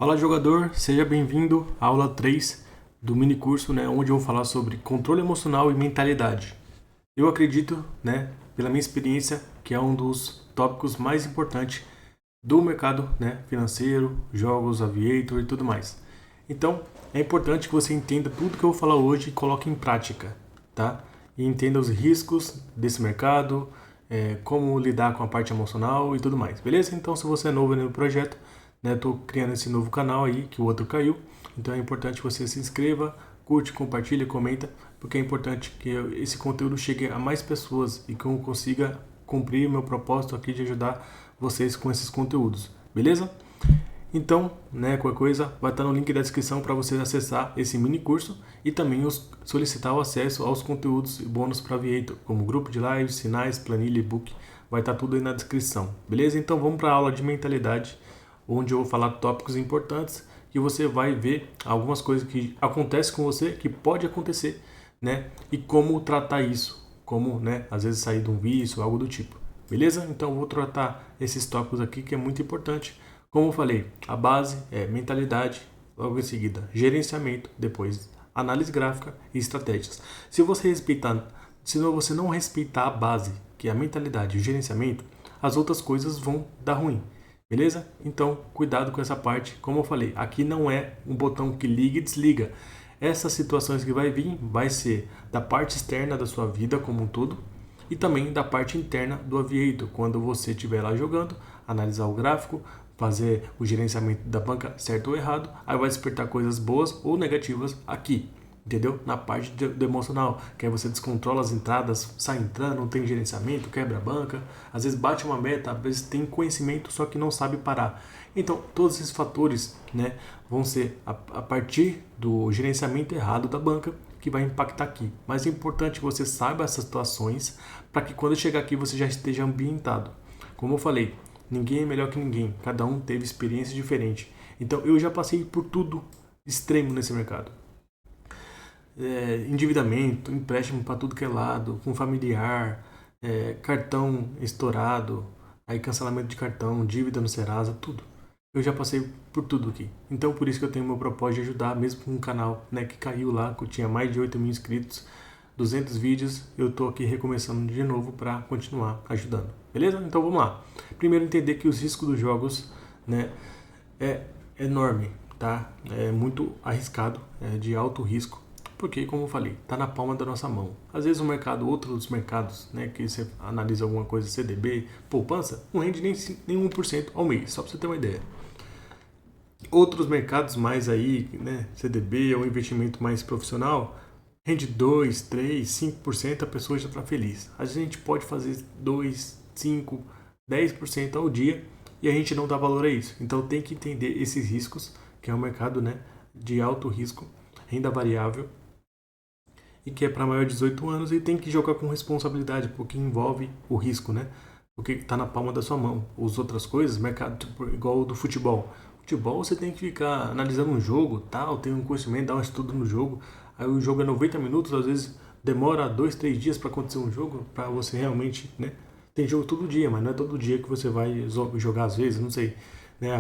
Fala jogador, seja bem-vindo à aula 3 do mini curso, onde eu vou falar sobre controle emocional e mentalidade. Eu acredito, pela minha experiência, que é um dos tópicos mais importantes do mercado, financeiro, jogos, aviator e tudo mais. Então, é importante que você entenda tudo que eu vou falar hoje e coloque em prática, tá? E entenda os riscos desse mercado, como lidar com a parte emocional e tudo mais, beleza? Então, se você é novo no projeto, estou criando esse novo canal aí, que o outro caiu, então é importante que você se inscreva, curte, compartilha, comenta, porque é importante que esse conteúdo chegue a mais pessoas e que eu consiga cumprir meu propósito aqui de ajudar vocês com esses conteúdos, beleza? Então, qualquer coisa vai estar no link da descrição para você acessar esse mini curso e também solicitar o acesso aos conteúdos e bônus para Aviator, como grupo de lives, sinais, planilha, e-book, vai estar tudo aí na descrição, beleza? Então vamos para a aula de mentalidade, onde eu vou falar tópicos importantes e você vai ver algumas coisas que acontecem com você, que pode acontecer, e como tratar isso, como, às vezes sair de um vício, algo do tipo, beleza? Então eu vou tratar esses tópicos aqui que é muito importante. Como eu falei, a base é mentalidade, logo em seguida gerenciamento, depois análise gráfica e estratégias. Se você não respeitar a base, que é a mentalidade e o gerenciamento, as outras coisas vão dar ruim. Beleza? Então, cuidado com essa parte. Como eu falei, aqui não é um botão que liga e desliga. Essas situações que vai vir vai ser da parte externa da sua vida como um todo e também da parte interna do Aviator. Quando você estiver lá jogando, analisar o gráfico, fazer o gerenciamento da banca certo ou errado, aí vai despertar coisas boas ou negativas aqui. Entendeu? Na parte do emocional, que aí você descontrola as entradas, sai entrando, não tem gerenciamento, quebra a banca, às vezes bate uma meta, às vezes tem conhecimento, só que não sabe parar. Então, todos esses fatores, vão ser a partir do gerenciamento errado da banca que vai impactar aqui. Mas é importante que você saiba essas situações para que quando chegar aqui você já esteja ambientado. Como eu falei, ninguém é melhor que ninguém, cada um teve experiência diferente. Então, eu já passei por tudo extremo nesse mercado. Endividamento, empréstimo para tudo que é lado, com familiar, cartão estourado, aí cancelamento de cartão, dívida no Serasa, tudo. Eu já passei por tudo aqui. Então por isso que eu tenho meu propósito de ajudar, mesmo com um canal que caiu lá, que eu tinha mais de 8 mil inscritos, 200 vídeos, eu tô aqui recomeçando de novo para continuar ajudando. Beleza? Então vamos lá. Primeiro entender que os riscos dos jogos é enorme, tá? É muito arriscado, é de alto risco. Porque, como eu falei, está na palma da nossa mão. Às vezes o mercado, outros mercados, que você analisa alguma coisa, CDB, poupança, não rende nem 1% ao mês, só para você ter uma ideia. Outros mercados mais aí, CDB ou investimento mais profissional, rende 2, 3, 5%, a pessoa já está feliz. A gente pode fazer 2, 5, 10% ao dia e a gente não dá valor a isso. Então tem que entender esses riscos, que é um mercado de alto risco, renda variável, e que é para maior de 18 anos e tem que jogar com responsabilidade, porque envolve o risco, porque está na palma da sua mão. As outras coisas, mercado tipo, igual o do futebol. Futebol você tem que ficar analisando um jogo, tal, tem um conhecimento, dar um estudo no jogo. Aí o jogo é 90 minutos, às vezes demora 2, 3 dias para acontecer um jogo, para você realmente, Tem jogo todo dia, mas não é todo dia que você vai jogar às vezes, não sei.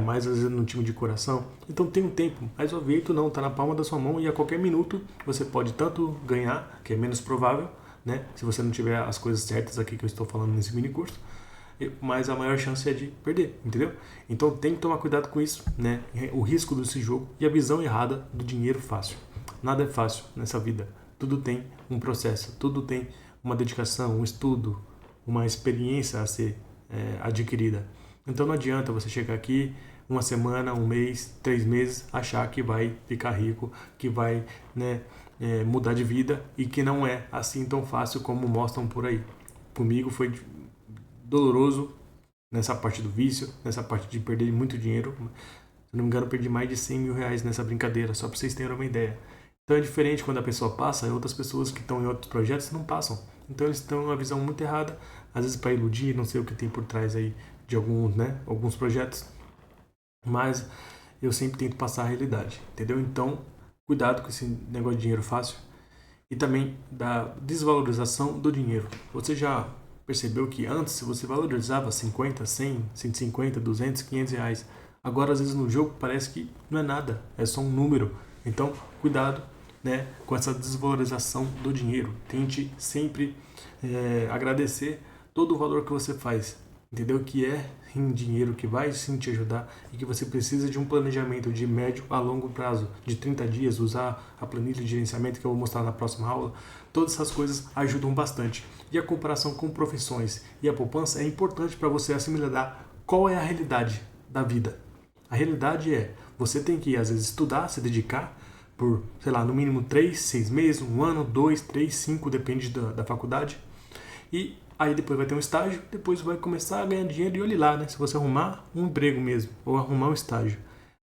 Mais às vezes no time de coração. Então tem um tempo, mas o Aviator não, está na palma da sua mão e a qualquer minuto você pode tanto ganhar, que é menos provável, se você não tiver as coisas certas aqui que eu estou falando nesse mini curso, mas a maior chance é de perder, entendeu? Então tem que tomar cuidado com isso, o risco desse jogo e a visão errada do dinheiro fácil. Nada é fácil nessa vida, tudo tem um processo, tudo tem uma dedicação, um estudo, uma experiência a ser adquirida. Então não adianta você chegar aqui uma semana, um mês, 3 meses, achar que vai ficar rico, que vai mudar de vida e que não é assim tão fácil como mostram por aí. Comigo foi doloroso nessa parte do vício, nessa parte de perder muito dinheiro. Se não me engano, eu perdi mais de 100 mil reais nessa brincadeira, só para vocês terem uma ideia. Então é diferente quando a pessoa passa e outras pessoas que estão em outros projetos não passam. Então eles estão em uma visão muito errada, às vezes para iludir, não sei o que tem por trás aí de alguns projetos, mas eu sempre tento passar a realidade, entendeu? Então, cuidado com esse negócio de dinheiro fácil e também da desvalorização do dinheiro. Você já percebeu que antes, se você valorizava 50, 100, 150, 200, 500 reais, Agora, às vezes no jogo parece que não é nada, é só um número. Então, cuidado, né, com essa desvalorização do dinheiro. Tente sempre agradecer todo o valor que você faz, entendeu? Que é em dinheiro, que vai sim te ajudar e que você precisa de um planejamento de médio a longo prazo, de 30 dias, usar a planilha de gerenciamento que eu vou mostrar na próxima aula. Todas essas coisas ajudam bastante. E a comparação com profissões e a poupança é importante para você assimilar qual é a realidade da vida. A realidade é, você tem que, às vezes, estudar, se dedicar por, sei lá, no mínimo 3, 6 meses, 1 ano, 2, 3, 5, depende da faculdade. E aí depois vai ter um estágio, depois vai começar a ganhar dinheiro e olhe lá, né? Se você arrumar um emprego mesmo, ou arrumar um estágio.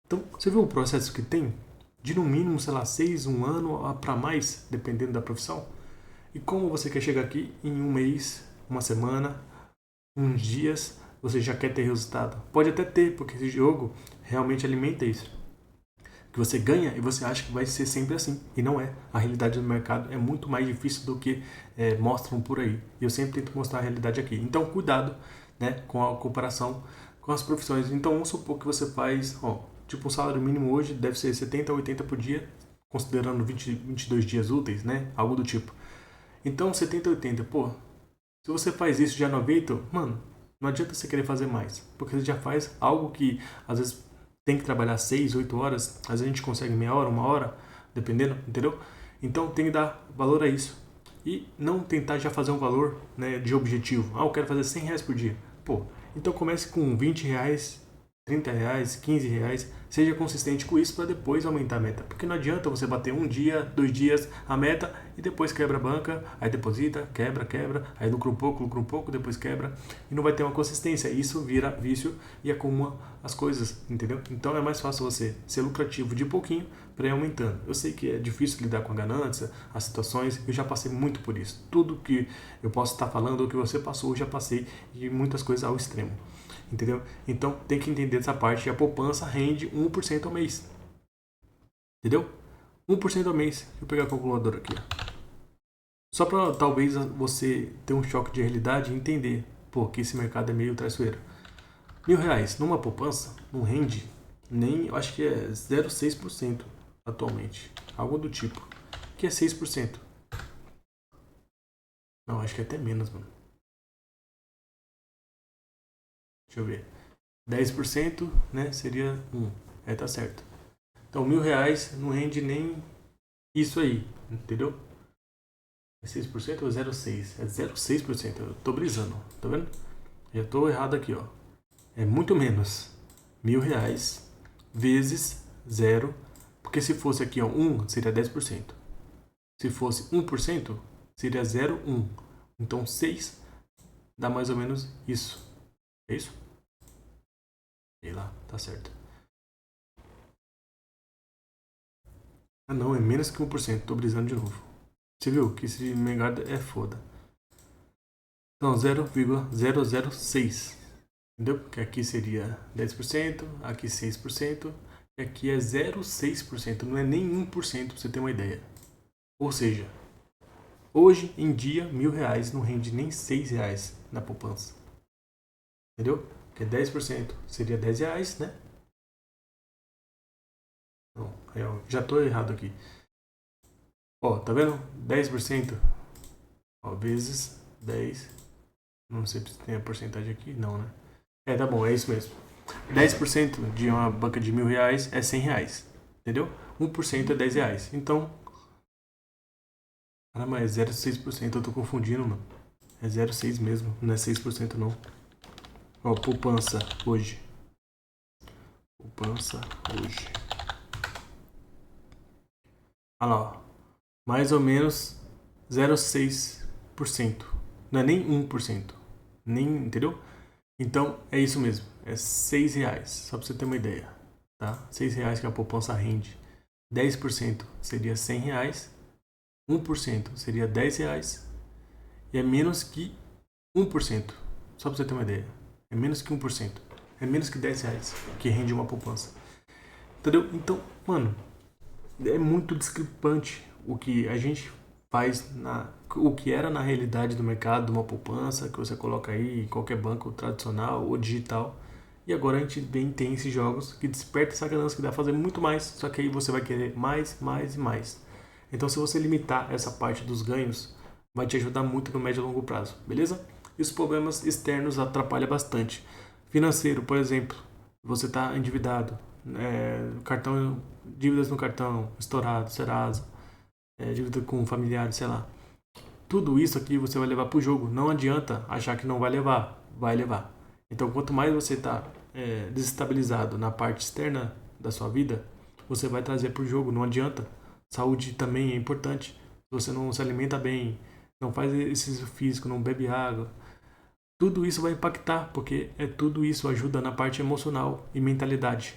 Então, você viu o processo que tem? De no mínimo, sei lá, 6, 1 ano para mais, dependendo da profissão. E como você quer chegar aqui em um mês, uma semana, uns dias, você já quer ter resultado? Pode até ter, porque esse jogo realmente alimenta isso. Que você ganha e você acha que vai ser sempre assim. E não é. A realidade do mercado é muito mais difícil do que mostram por aí. E eu sempre tento mostrar a realidade aqui. Então, cuidado, né, com a comparação com as profissões. Então, vamos supor que você faz, tipo, um salário mínimo hoje deve ser 70 a 80 por dia, considerando 22 dias úteis, né? Algo do tipo. Então, 70 a 80, pô, se você faz isso já 90, mano, não adianta você querer fazer mais. Porque você já faz algo que, às vezes, tem que trabalhar 6, 8 horas, às vezes a gente consegue meia hora, 1 hora, dependendo, entendeu? Então tem que dar valor a isso. E não tentar já fazer um valor, né, de objetivo. Eu quero fazer R$ 100 por dia. Pô, então comece com R$ 20, R$ 30, R$ 15. Seja consistente com isso para depois aumentar a meta. Porque não adianta você bater 1 dia, 2 dias a meta e depois quebra a banca, aí deposita, quebra, aí lucra um pouco, depois quebra e não vai ter uma consistência. Isso vira vício e acumula as coisas, entendeu? Então é mais fácil você ser lucrativo de pouquinho para ir aumentando. Eu sei que é difícil lidar com a ganância, as situações, eu já passei muito por isso. Tudo que eu posso estar falando ou que você passou, eu já passei e muitas coisas ao extremo. Entendeu? Então tem que entender essa parte. E a poupança rende 1% ao mês. Entendeu? 1% ao mês. Deixa eu pegar a calculadora aqui. Só para talvez você ter um choque de realidade e entender, pô, que esse mercado é meio traiçoeiro. R$ 1.000 numa poupança não rende nem, eu acho que é 0,6% atualmente. Algo do tipo. Que é 6%. Não, acho que é até menos, mano. Deixa eu ver. 10%, né, seria 1. Tá certo. Então, R$ 1.000 não rende nem isso aí, entendeu? É 6% ou 0,6%? É 0,6%. Eu tô brisando, tá vendo? Já tô errado aqui, ó. É muito menos. R$ 1.000 vezes 0. Porque se fosse aqui, ó, 1, seria 10%. Se fosse 1%, seria 0,1. Então, 6 dá mais ou menos isso. É isso? Sei lá, tá certo. Ah não, é menos que 1%. Tô brisando de novo. Você viu que esse mercado é foda. Então, 0,006. Entendeu? Porque aqui seria 10%, aqui 6%, e aqui é 0,6%. Não é nem 1%, pra você ter uma ideia. Ou seja, hoje em dia, R$ 1.000 não rende nem R$ 6 na poupança. Entendeu? Porque 10% seria R$ 10, né? Não, eu já tô errado aqui. Ó, tá vendo? 10%, ó, vezes 10. Não sei se tem a porcentagem aqui, não, né? Tá bom, é isso mesmo. 10% de uma banca de R$ 1.000 é R$ 100, entendeu? 1% é R$ 10. Então, caramba, é 0,6%, eu tô confundindo, mano. É 0,6 mesmo, não é 6% não. Ó, poupança hoje. Poupança hoje. Olha lá, ó. Mais ou menos 0,6%. Não é nem 1%. Nem, entendeu? Então, é isso mesmo. É R$ 6, só para você ter uma ideia. Tá? R$ 6 que a poupança rende. 10% seria R$ 100. 1% seria R$ 10. E é menos que 1%. Só para você ter uma ideia. É menos que 1%. É menos que R$ 10 que rende uma poupança. Entendeu? Então, mano, é muito discrepante o que a gente faz o que era na realidade do mercado, de uma poupança que você coloca aí em qualquer banco tradicional ou digital, E agora a gente tem esses jogos que desperta essa ganância, que dá pra fazer muito mais, só que aí você vai querer mais, mais e mais. Então se você limitar essa parte dos ganhos, vai te ajudar muito no médio e longo prazo, beleza? E os problemas externos atrapalham bastante. Financeiro, por exemplo, você está endividado, cartão, dívidas no cartão, estourado, Serasa, dívida com familiares, sei lá. Tudo isso aqui você vai levar para o jogo. Não adianta achar que não vai levar. Vai levar. Então, quanto mais você está desestabilizado na parte externa da sua vida, você vai trazer para o jogo. Não adianta. Saúde também é importante. Se você não se alimenta bem, não faz exercício físico, não bebe água, tudo isso vai impactar, porque tudo isso ajuda na parte emocional e mentalidade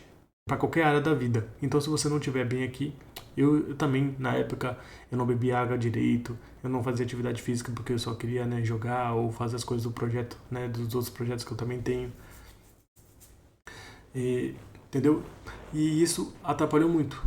para qualquer área da vida. Então, se você não estiver bem aqui, eu também, na época, eu não bebia água direito, eu não fazia atividade física porque eu só queria, né, jogar ou fazer as coisas do projeto, né, dos outros projetos que eu também tenho. Entendeu? E isso atrapalhou muito.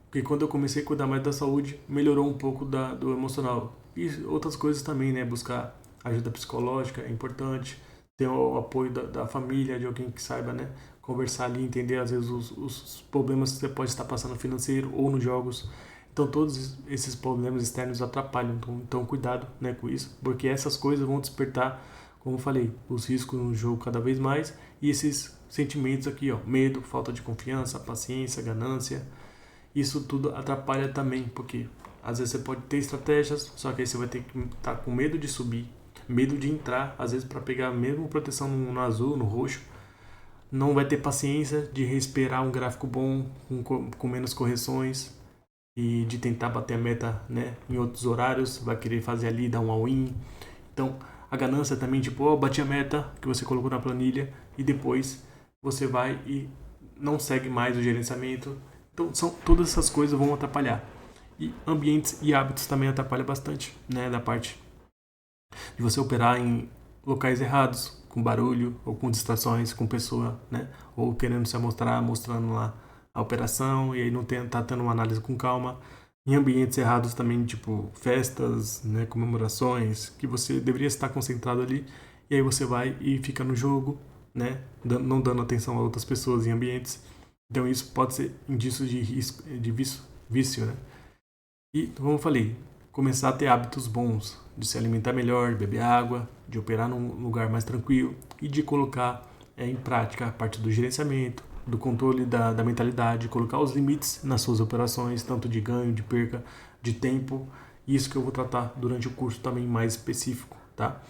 Porque quando eu comecei a cuidar mais da saúde, melhorou um pouco do emocional. E outras coisas também, né? Buscar ajuda psicológica é importante. Ter o apoio da família, de alguém que saiba, né? Conversar ali, entender às vezes os problemas que você pode estar passando financeiro ou nos jogos. Então todos esses problemas externos atrapalham. Então cuidado, né, com isso. Porque essas coisas vão despertar, como eu falei, os riscos no jogo cada vez mais. E esses sentimentos aqui, ó, medo, falta de confiança, paciência, ganância, isso tudo atrapalha também, porque às vezes você pode ter estratégias, só que aí você vai ter que estar com medo de subir, medo de entrar, às vezes para pegar mesmo proteção no azul, no roxo, não vai ter paciência de respirar um gráfico bom, com menos correções, e de tentar bater a meta, né, em outros horários, vai querer fazer ali, dar um all-in. Então, a ganância também, tipo, ó, bati a meta que você colocou na planilha e depois você vai e não segue mais o gerenciamento. Então, todas essas coisas vão atrapalhar. E ambientes e hábitos também atrapalham bastante, né, da parte de você operar em locais errados, com barulho ou com distrações, com pessoa, né, ou querendo se mostrar, mostrando lá a operação e aí não tá tendo uma análise com calma. Em ambientes errados também, tipo festas, né, comemorações, que você deveria estar concentrado ali, e aí você vai e fica no jogo, né, não dando atenção a outras pessoas em ambientes. Então isso pode ser indício de risco, de vício, né? E, como eu falei, começar a ter hábitos bons, de se alimentar melhor, de beber água, de operar num lugar mais tranquilo e de colocar em prática a parte do gerenciamento, do controle da mentalidade, colocar os limites nas suas operações, tanto de ganho, de perca, de tempo. Isso que eu vou tratar durante o curso também mais específico, tá?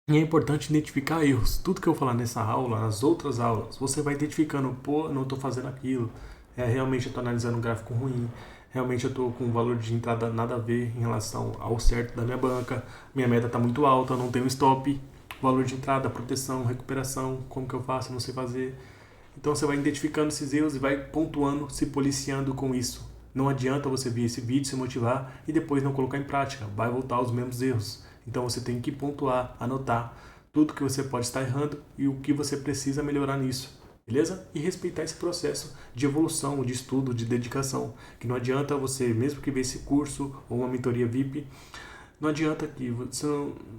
E é importante identificar erros. Tudo que eu falar nessa aula, nas outras aulas, você vai identificando, pô, não estou fazendo aquilo, realmente eu estou analisando um gráfico ruim, realmente eu estou com um valor de entrada nada a ver em relação ao certo da minha banca, minha meta está muito alta, não tenho stop, valor de entrada, proteção, recuperação, como que eu faço, não sei fazer. Então você vai identificando esses erros e vai pontuando, se policiando com isso. Não adianta você ver esse vídeo, se motivar e depois não colocar em prática, vai voltar aos mesmos erros. Então você tem que pontuar, anotar tudo que você pode estar errando e o que você precisa melhorar nisso, beleza? E respeitar esse processo de evolução, de estudo, de dedicação, que não adianta você, mesmo que ver esse curso ou uma mentoria VIP, não adianta que você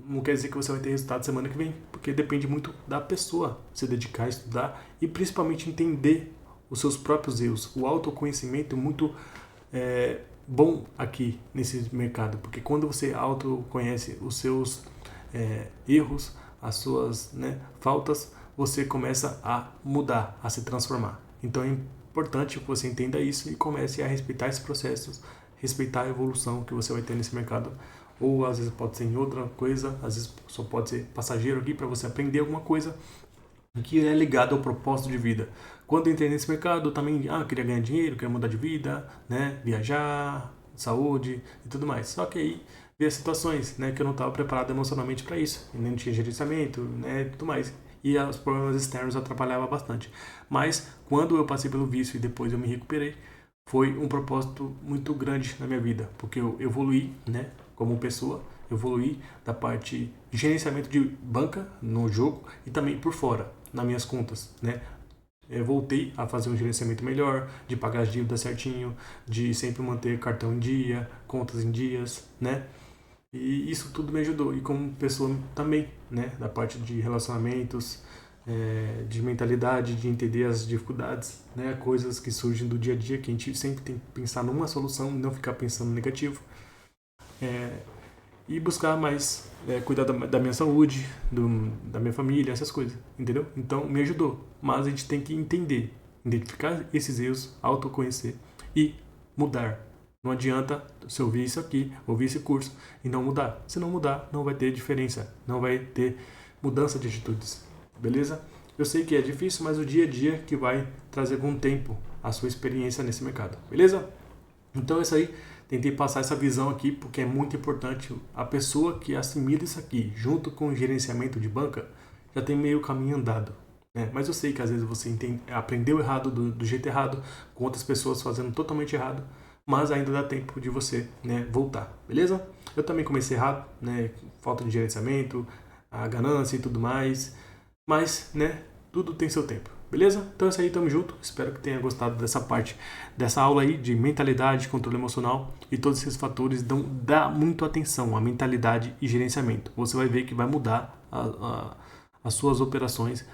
não quer dizer que você vai ter resultado semana que vem, porque depende muito da pessoa se dedicar a estudar e principalmente entender os seus próprios erros. O autoconhecimento é muito bom aqui nesse mercado, porque quando você autoconhece os seus erros, as suas, né, faltas, você começa a mudar, a se transformar. Então é importante que você entenda isso e comece a respeitar esses processos, respeitar a evolução que você vai ter nesse mercado. Ou às vezes pode ser em outra coisa, às vezes só pode ser passageiro aqui para você aprender alguma coisa que é ligado ao propósito de vida. Quando eu entrei nesse mercado, eu também queria ganhar dinheiro, queria mudar de vida, né, viajar, saúde e tudo mais. Só que aí veio situações, né, que eu não estava preparado emocionalmente para isso, e nem tinha gerenciamento, né, e tudo mais. E os problemas externos atrapalhavam bastante. Mas quando eu passei pelo vício e depois eu me recuperei, foi um propósito muito grande na minha vida, porque eu evoluí, né, como pessoa, evoluí da parte de gerenciamento de banca no jogo e também por fora, nas minhas contas, né? Eu voltei a fazer um gerenciamento melhor, de pagar as dívidas certinho, de sempre manter cartão em dia, contas em dias, né? E isso tudo me ajudou. E como pessoa também, né? Da parte de relacionamentos, de mentalidade, de entender as dificuldades, né? Coisas que surgem do dia a dia, que a gente sempre tem que pensar numa solução e não ficar pensando no negativo. E buscar mais cuidar da minha saúde, da minha família, essas coisas, entendeu? Então me ajudou, mas a gente tem que entender, identificar esses erros, autoconhecer e mudar. Não adianta você ouvir isso aqui, ouvir esse curso e não mudar. Se não mudar, não vai ter diferença, não vai ter mudança de atitudes, beleza? Eu sei que é difícil, mas o dia a dia que vai trazer com o tempo a sua experiência nesse mercado, beleza? Então é isso aí, tentei passar essa visão aqui porque é muito importante. A pessoa que assimila isso aqui junto com o gerenciamento de banca já tem meio caminho andado, né? Mas eu sei que às vezes você aprendeu errado, do jeito errado, com outras pessoas fazendo totalmente errado, mas ainda dá tempo de você, né, voltar, beleza? Eu também comecei errado, né, falta de gerenciamento, a ganância e tudo mais, mas, né, tudo tem seu tempo, beleza? Então é isso aí, tamo junto, espero que tenha gostado dessa parte, dessa aula aí de mentalidade, controle emocional e todos esses fatores. Dá muito atenção à mentalidade e gerenciamento, você vai ver que vai mudar as suas operações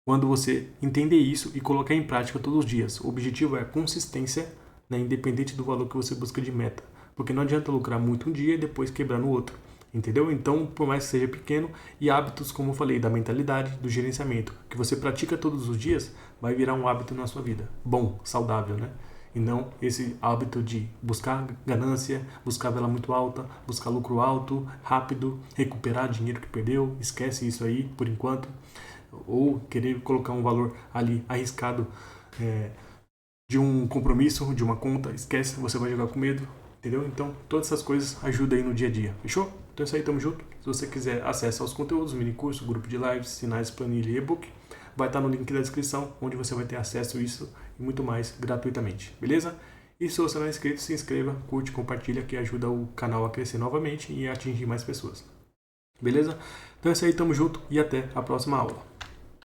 quando você entender isso e colocar em prática todos os dias. O objetivo é a consistência, né, independente do valor que você busca de meta, porque não adianta lucrar muito um dia e depois quebrar no outro, entendeu? Então, por mais que seja pequeno, e hábitos, como eu falei, da mentalidade, do gerenciamento, que você pratica todos os dias, vai virar um hábito na sua vida, bom, saudável, né? E não esse hábito de buscar ganância, buscar vela muito alta, buscar lucro alto, rápido, recuperar dinheiro que perdeu, esquece isso aí por enquanto, ou querer colocar um valor ali arriscado, de um compromisso, de uma conta, esquece, você vai jogar com medo, entendeu? Então, todas essas coisas ajudam aí no dia a dia, fechou? Então é isso aí, tamo junto. Se você quiser acesso aos conteúdos, mini curso, grupo de lives, sinais, planilha e e-book, vai estar no link da descrição, onde você vai ter acesso a isso e muito mais gratuitamente, beleza? E se você não é inscrito, se inscreva, curte, compartilha, que ajuda o canal a crescer novamente e a atingir mais pessoas, beleza? Então é isso aí, tamo junto e até a próxima aula.